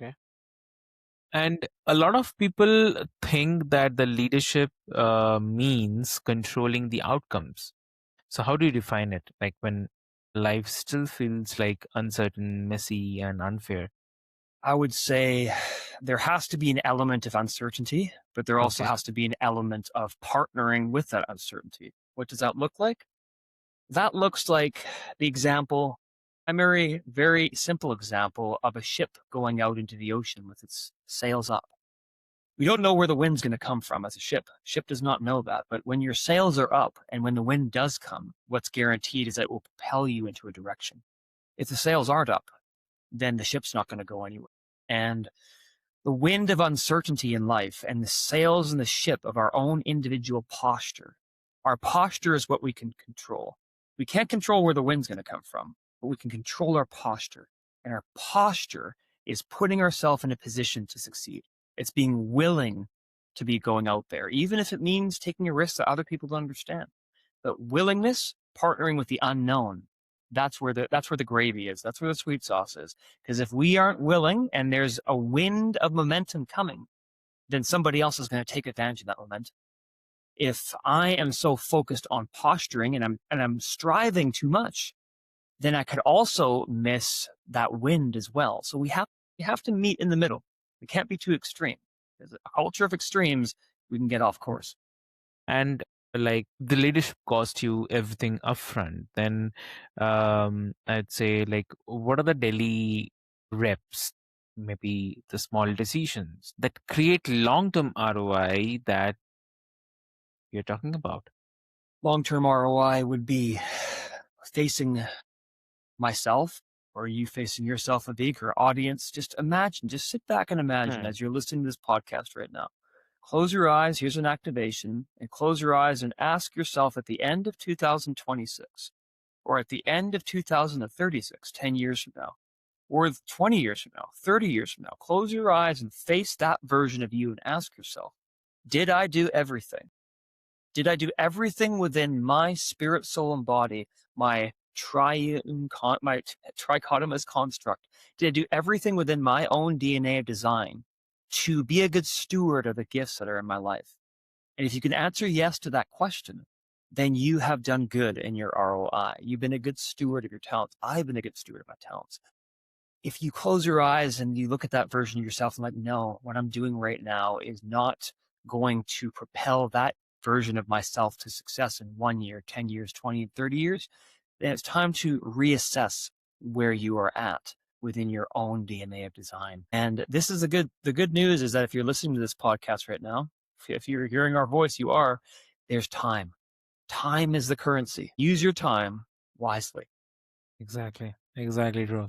Okay. And a lot of people think that the leadership means controlling the outcomes. So, how do you define it? Like when life still feels like uncertain, messy, and unfair? I would say there has to be an element of uncertainty, but there also Okay. has to be an element of partnering with that uncertainty. What does that look like? That looks like the example, a very, very simple example of a ship going out into the ocean with its sails up. We don't know where the wind's going to come from as a ship. Ship does not know that. But when your sails are up and when the wind does come, what's guaranteed is that it will propel you into a direction. If the sails aren't up, then the ship's not going to go anywhere. And the wind of uncertainty in life and the sails in the ship of our own individual posture. Our posture is what we can control. We can't control where the wind's going to come from, but we can control our posture. And our posture is putting ourselves in a position to succeed. It's being willing to be going out there, even if it means taking a risk that other people don't understand. But willingness, partnering with the unknown, that's where the gravy is. That's where the sweet sauce is. Because if we aren't willing and there's a wind of momentum coming, then somebody else is going to take advantage of that momentum. If I am so focused on posturing and I'm striving too much, then I could also miss that wind as well. So we have to meet in the middle. We can't be too extreme. There's a culture of extremes, we can get off course. And like the leadership cost you everything upfront, then I'd say, like, what are the daily reps, maybe the small decisions that create long-term ROI that you're talking about? Long-term ROI would be facing myself or you facing yourself, Avik, or audience. Just imagine, just sit back and imagine Hmm. as you're listening to this podcast right now. Close your eyes. Here's an activation. And close your eyes and ask yourself at the end of 2026 or at the end of 2036, 10 years from now, or 20 years from now, 30 years from now, close your eyes and face that version of you and ask yourself, did I do everything? Did I do everything within my spirit, soul, and body, my trichotomous construct? Did I do everything within my own DNA of design to be a good steward of the gifts that are in my life? And if you can answer yes to that question, then you have done good in your ROI. You've been a good steward of your talents. I've been a good steward of my talents. If you close your eyes and you look at that version of yourself and like, no, what I'm doing right now is not going to propel that version of myself to success in 1 year, 10 years, 20, 30 years, then it's time to reassess where you are at within your own DNA of design. And this is the good news is that if you're listening to this podcast right now, if you're hearing our voice, there's time. Time is the currency. Use your time wisely. Exactly, exactly, Rose.